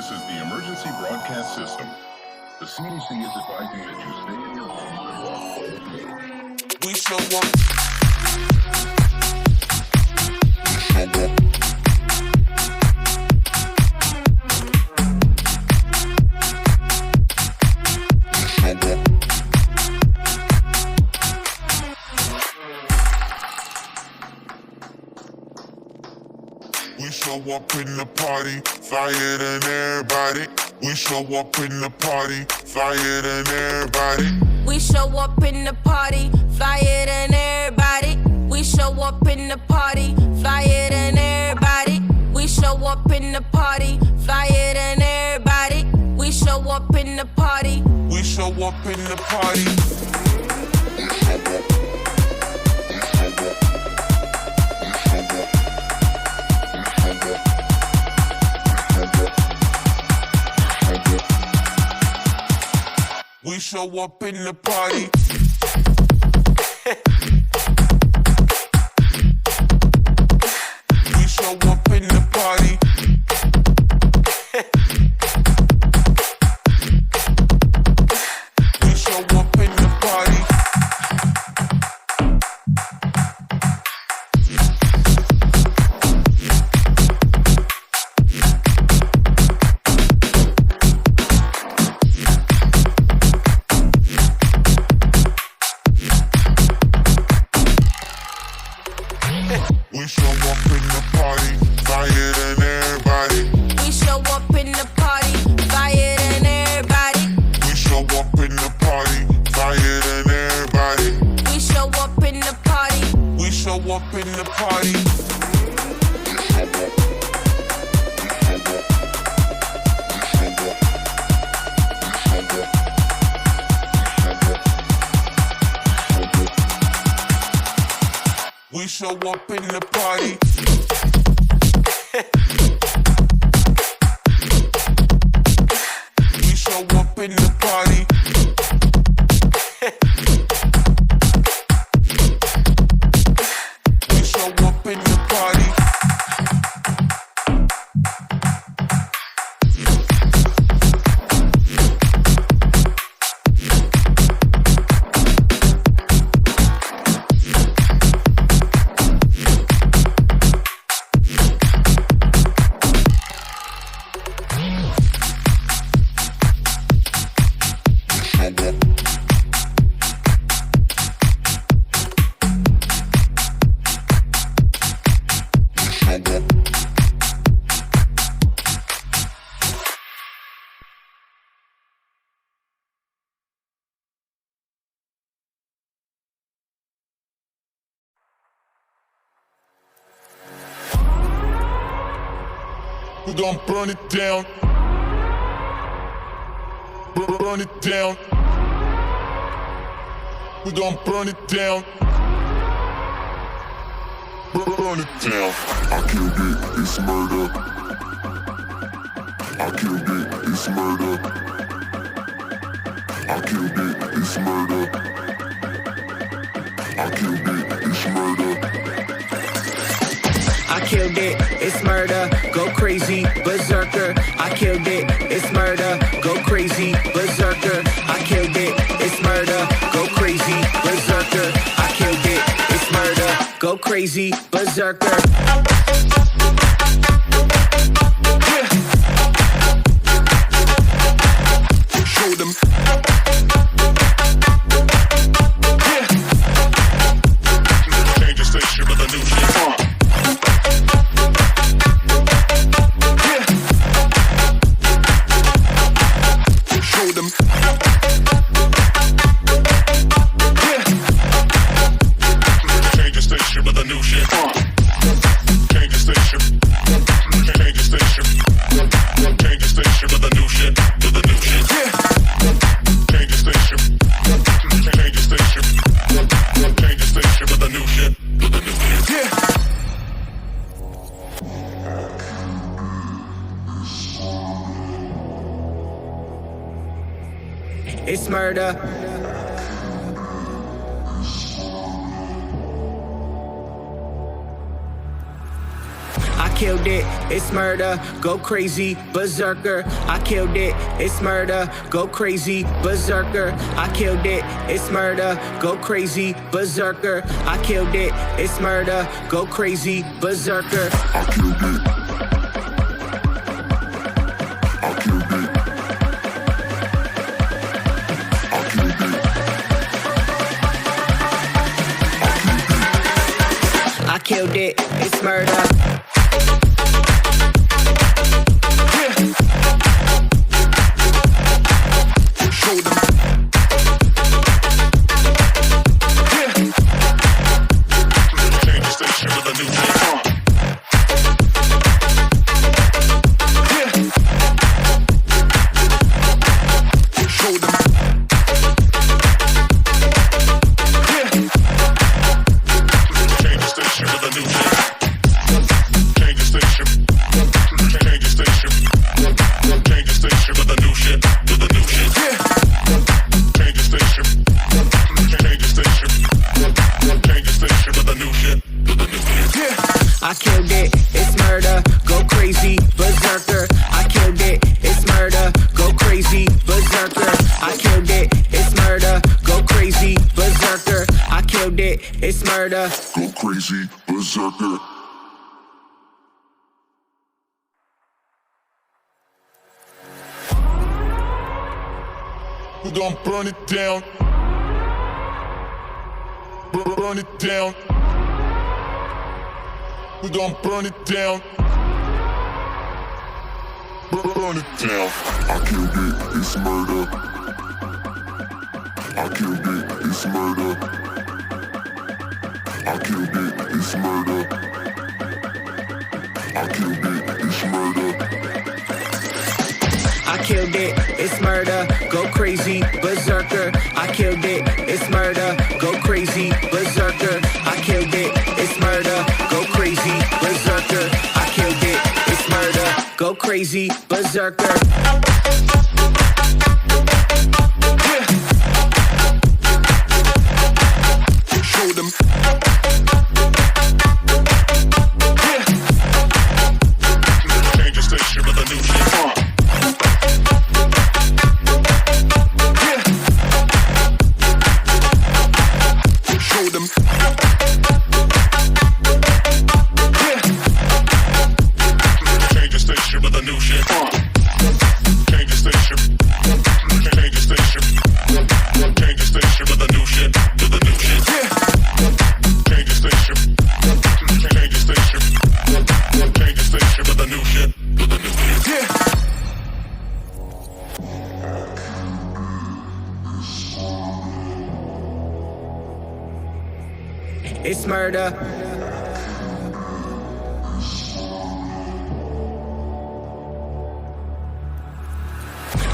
This is the emergency broadcast system. The CDC is advising that you stay in your home and walk home. We show up. We show up in the party, flyer than everybody. We show up in the party, flyer than everybody. We show up in the party, flyer than everybody. We show up in the party, flyer than everybody. We show up in the party, flyer than everybody. We show up in the party. We show up in the party. We show up in the party. We show up in the party. We show up in the party. We show up in the party, flyer than everybody. We show up in the party, flyer than everybody. We show up in the party, flyer than everybody. We show up in the party. We show up in the party. We show up in the party. We show up in the party. We show up in the party. We gon' burn it down. Burn it down. We gon' burn it down. Burn it down. I killed it, it's murder. I killed it, it's murder. I killed it, it's murder. I killed it, it's murder. I killed it, it's murder, go crazy, berserker. I killed it, it's murder, go crazy, berserker. I killed it, it's murder, go crazy, berserker. I killed it, it's murder, go crazy, berserker. Show them. Change the station with a new shit. Show them. Change the station with a new shit. Change the station. Change the station. Change the station with a new shit. With a new shit. Change the station. Change the station. Change the station with a new shit. With a new shit. It's murder. killed it, it's murder, go crazy, berserker. I killed it, it's murder, go crazy, berserker. I killed it, it's murder, go crazy, berserker. I killed it, it's murder, go crazy, berserker. I killed it. I killed it. I killed it. I killed it, it's murder. I killed it, it's murder, go crazy, berserker. I killed it, it's murder, go crazy, berserker. I killed it, it's murder, go crazy, berserker. I killed it, it's murder, go crazy, berserker. We're gonna burn it down. Burn it down. We're gonna burn it down. Burn it down. I killed it, it's murder. I killed it, it's murder. I killed it, it's murder. I killed it, it's murder. I killed it, it's murder, go crazy, berserker. I killed it, it's murder, go crazy, berserker. I killed it, it's murder, go crazy, berserker. I killed it, it's murder, go crazy, berserker. Show them. Change the station with a new shit. Show them. Change the station with a new shit. Change the station. Change the station. Change the station with a new shit. With a new shit. Change the station. Change the station. Change the station with a new shit. With a new shit. It's murder.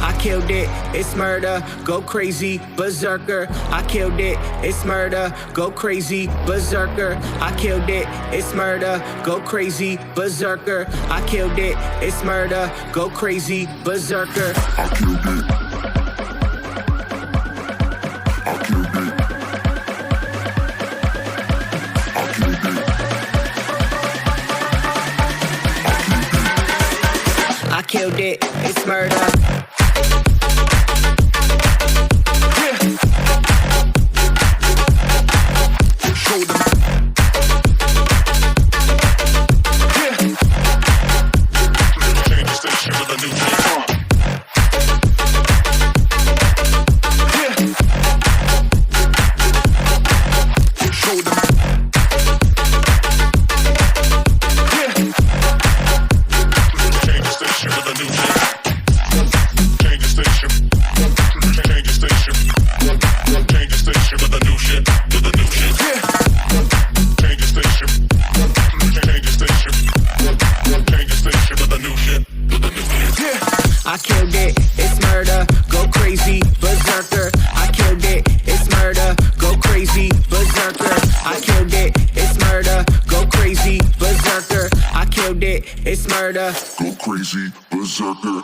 I killed it, it's murder, go crazy, berserker. I killed it, it's murder, go crazy, berserker. I killed it, it's murder, go crazy, berserker. I killed it, it's murder, go crazy, berserker. I killed it. I killed it. I killed it. I killed it, it's murder. Show them. Change the station with a new shit. Show them. Change the station with a new shit. Change the station. Change the station. Change the station with a new shit. With a new shit. Change the station. Change the station. Change the station with a new shit. With a new shit. I killed it, it's murder, go crazy, berserker. I killed it, it's murder, go crazy, berserker. I killed it, it's murder, go crazy, berserker. I killed it, it's murder, Go crazy, berserker.